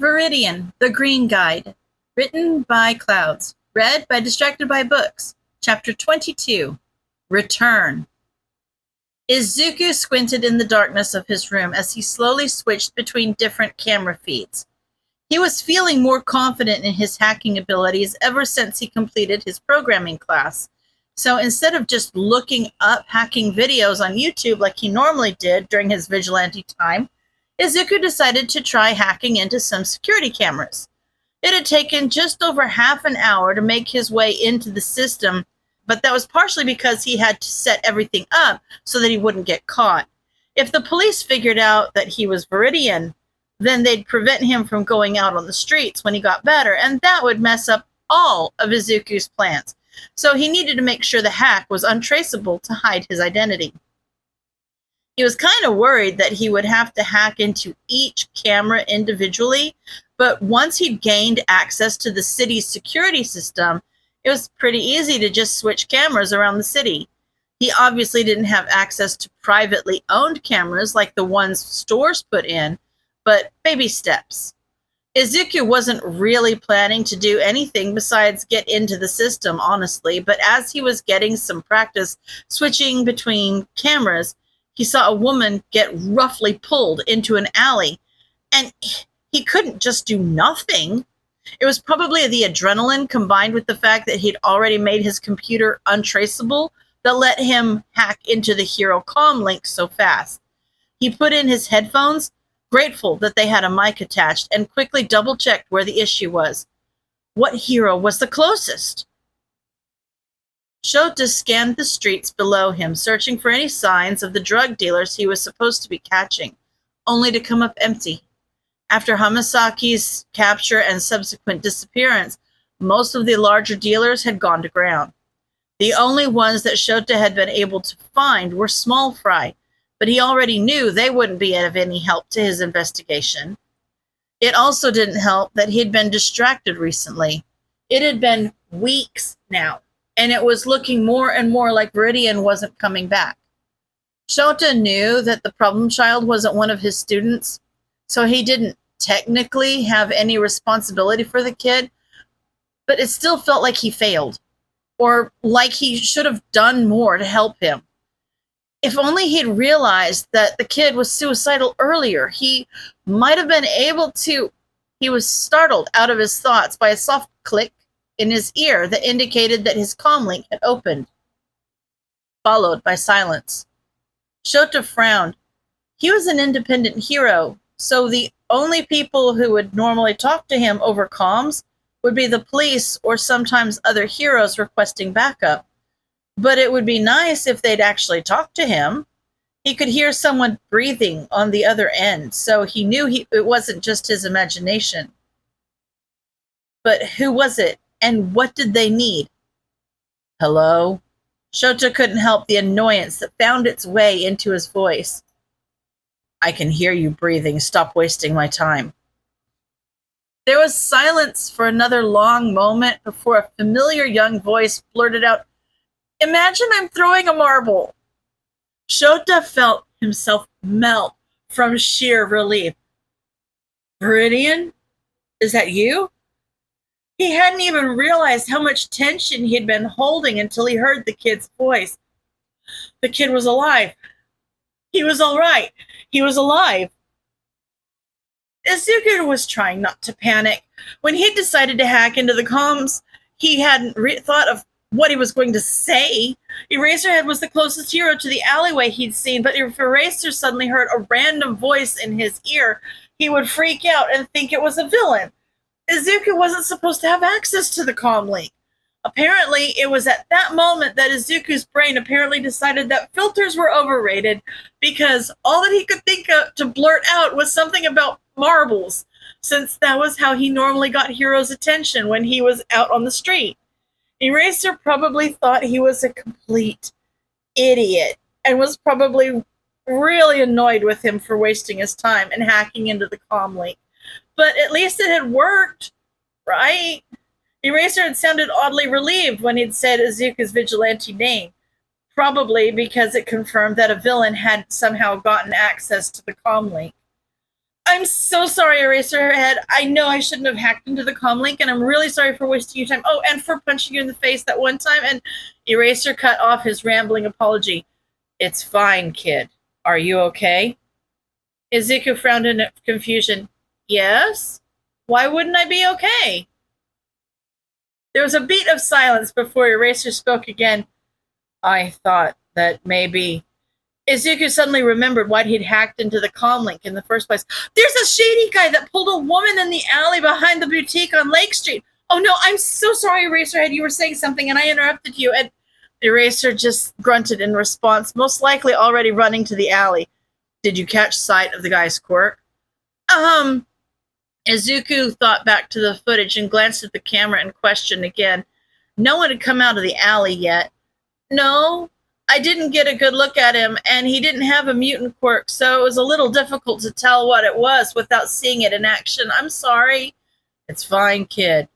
Viridian, The Green Guide. Written by Clouds. Read by Distracted by Books. Chapter 22. Return. Izuku squinted in the darkness of his room as he slowly switched between different camera feeds. He was feeling more confident in his hacking abilities ever since he completed his programming class. So instead of just looking up hacking videos on YouTube like he normally did during his vigilante time, Izuku decided to try hacking into some security cameras. It had taken just over half an hour to make his way into the system, but that was partially because he had to set everything up so that he wouldn't get caught. If the police figured out that he was Viridian, then they'd prevent him from going out on the streets when he got better, and that would mess up all of Izuku's plans. So he needed to make sure the hack was untraceable to hide his identity. He was kind of worried that he would have to hack into each camera individually, but once he'd gained access to the city's security system, it was pretty easy to just switch cameras around the city. He obviously didn't have access to privately owned cameras like the ones stores put in, but baby steps. Izuku wasn't really planning to do anything besides get into the system, honestly, but as he was getting some practice switching between cameras, he saw a woman get roughly pulled into an alley, and he couldn't just do nothing. It was probably the adrenaline combined with the fact that he'd already made his computer untraceable that let him hack into the hero comm link so fast. He put in his headphones, grateful that they had a mic attached, and quickly double-checked where the issue was. What hero was the closest? Ch22 scanned the streets below him, searching for any signs of the drug dealers he was supposed to be catching, only to come up empty. After Hamasaki's capture and subsequent disappearance, most of the larger dealers had gone to ground. The only ones that Ch22 had been able to find were small fry, but he already knew they wouldn't be of any help to his investigation. It also didn't help that he'd been distracted recently. It had been weeks now, and it was looking more and more like Viridian wasn't coming back. Ch22 knew that the problem child wasn't one of his students, so he didn't technically have any responsibility for the kid, but it still felt like he failed, or like he should have done more to help him. If only he'd realized that the kid was suicidal earlier, he might have been able to. He was startled out of his thoughts by a soft click in his ear that indicated that his comm link had opened, followed by silence. Ch22 frowned. He was an independent hero, so the only people who would normally talk to him over comms would be the police or sometimes other heroes requesting backup. But it would be nice if they'd actually talk to him. He could hear someone breathing on the other end, so he knew it wasn't just his imagination. But who was it, and what did they need? Hello? Ch22 couldn't help the annoyance that found its way into his voice. I can hear you breathing. Stop wasting my time. There was silence for another long moment before a familiar young voice blurted out, Imagine I'm throwing a marble. Ch22 felt himself melt from sheer relief. Viridian? Is that you? He hadn't even realized how much tension he had been holding until he heard the kid's voice. The kid was alive. He was all right. He was alive. Izuku was trying not to panic. When he decided to hack into the comms, he hadn't thought of what he was going to say. Eraserhead was the closest hero to the alleyway he'd seen, but if Eraser suddenly heard a random voice in his ear, he would freak out and think it was a villain. Izuku wasn't supposed to have access to the comm link. Apparently, it was at that moment that Izuku's brain apparently decided that filters were overrated because all that he could think of to blurt out was something about marbles, since that was how he normally got heroes' attention when he was out on the street. Eraser probably thought he was a complete idiot and was probably really annoyed with him for wasting his time and hacking into the comm link. But at least it had worked, right? Eraser had sounded oddly relieved when he'd said Izuku's vigilante name, probably because it confirmed that a villain had somehow gotten access to the comm link. I'm so sorry, Eraserhead. I know I shouldn't have hacked into the comm link, and I'm really sorry for wasting your time. Oh, and for punching you in the face that one time. And Eraser cut off his rambling apology. It's fine, kid. Are you okay? Izuku frowned in confusion. Yes? Why wouldn't I be okay? There was a beat of silence before Eraser spoke again. I thought that maybe... Izuku suddenly remembered why he'd hacked into the comm link in the first place. There's a shady guy that pulled a woman in the alley behind the boutique on Lake Street. Oh no, I'm so sorry, Eraserhead. You were saying something and I interrupted you. And Eraser just grunted in response, most likely already running to the alley. Did you catch sight of the guy's quirk? Izuku thought back to the footage and glanced at the camera and questioned again. No one had come out of the alley yet. No, I didn't get a good look at him, and he didn't have a mutant quirk, so it was a little difficult to tell what it was without seeing it in action. I'm sorry. It's fine, kid.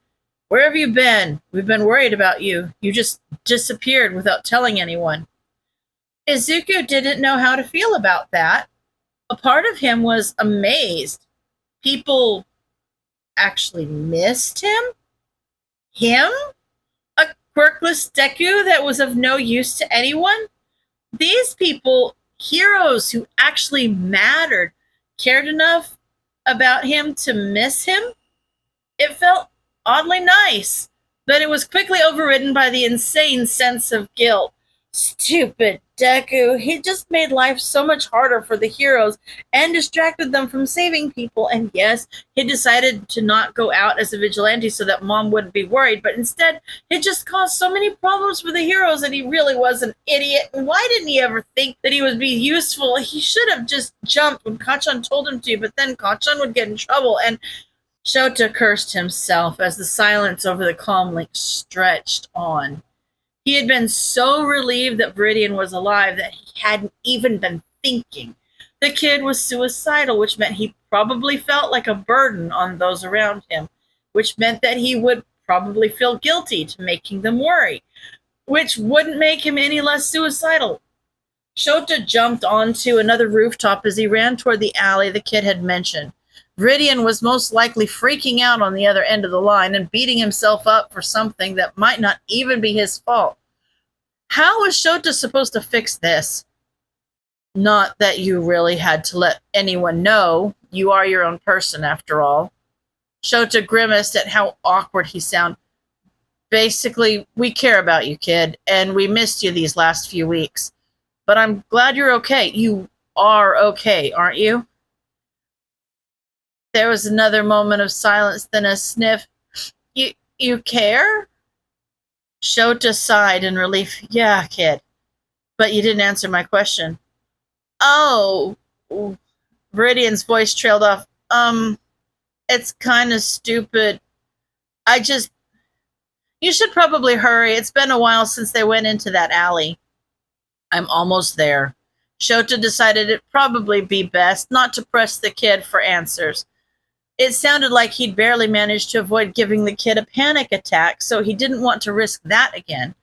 Where have you been? We've been worried about you. You just disappeared without telling anyone. Izuku didn't know how to feel about that. A part of him was amazed. People actually missed him? Him? A quirkless Deku that was of no use to anyone? These people, heroes who actually mattered, cared enough about him to miss him? It felt oddly nice, but it was quickly overridden by the insane sense of guilt. Stupid Deku. He just made life so much harder for the heroes and distracted them from saving people. And yes, he decided to not go out as a vigilante so that Mom wouldn't be worried, but instead, it just caused so many problems for the heroes, and he really was an idiot. And why didn't he ever think that he would be useful? He should have just jumped when Kacchan told him to, but then Kacchan would get in trouble, and Shota cursed himself as the silence over the comm link stretched on. He had been so relieved that Viridian was alive that he hadn't even been thinking. The kid was suicidal, which meant he probably felt like a burden on those around him, which meant that he would probably feel guilty to making them worry, which wouldn't make him any less suicidal. Shota jumped onto another rooftop as he ran toward the alley the kid had mentioned. Viridian was most likely freaking out on the other end of the line and beating himself up for something that might not even be his fault. How was Shota supposed to fix this? Not that you really had to let anyone know. You are your own person, after all. Shota grimaced at how awkward he sounded. Basically, we care about you, kid, and we missed you these last few weeks. But I'm glad you're okay. You are okay, aren't you? There was another moment of silence, then a sniff. You care? Shota sighed in relief. Yeah, kid. But you didn't answer my question. Oh. Viridian's voice trailed off. It's kind of stupid. You should probably hurry. It's been a while since they went into that alley. I'm almost there. Shota decided it'd probably be best not to press the kid for answers. It sounded like he'd barely managed to avoid giving the kid a panic attack, so he didn't want to risk that again.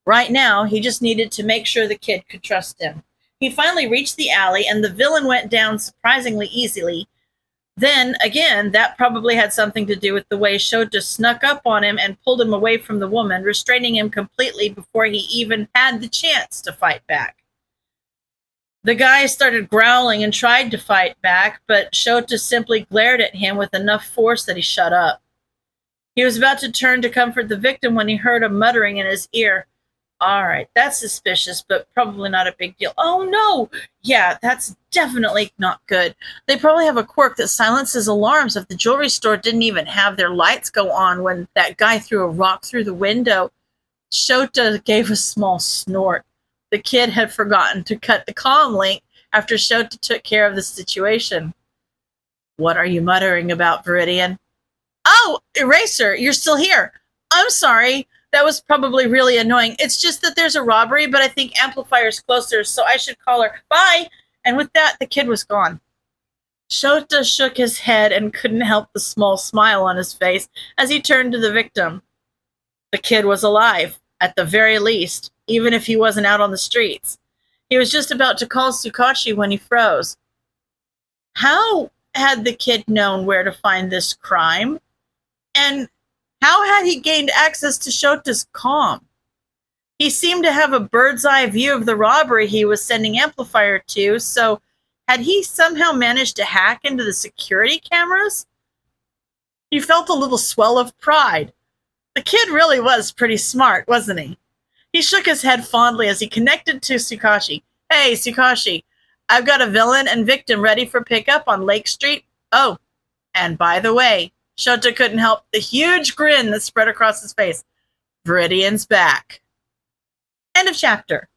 Right now, he just needed to make sure the kid could trust him. He finally reached the alley, and the villain went down surprisingly easily. Then, again, that probably had something to do with the way Shota snuck up on him and pulled him away from the woman, restraining him completely before he even had the chance to fight back. The guy started growling and tried to fight back, but Shota simply glared at him with enough force that he shut up. He was about to turn to comfort the victim when he heard a muttering in his ear. All right, that's suspicious, but probably not a big deal. Oh, no! Yeah, that's definitely not good. They probably have a quirk that silences alarms if the jewelry store didn't even have their lights go on when that guy threw a rock through the window. Shota gave a small snort. The kid had forgotten to cut the comm link after Shota took care of the situation. What are you muttering about, Viridian? Oh, Eraser, you're still here. I'm sorry. That was probably really annoying. It's just that there's a robbery, but I think Amplifier's closer, so I should call her. Bye! And with that, the kid was gone. Shota shook his head and couldn't help the small smile on his face as he turned to the victim. The kid was alive, at the very least, even if he wasn't out on the streets. He was just about to call Tsukachi when he froze. How had the kid known where to find this crime? And how had he gained access to Shota's comm? He seemed to have a bird's eye view of the robbery he was sending Amplifier to, so had he somehow managed to hack into the security cameras? He felt a little swell of pride. The kid really was pretty smart, wasn't he? He shook his head fondly as he connected to Tsukashi. Hey, Tsukashi, I've got a villain and victim ready for pickup on Lake Street. Oh, and by the way, Shota couldn't help the huge grin that spread across his face. Viridian's back. End of chapter.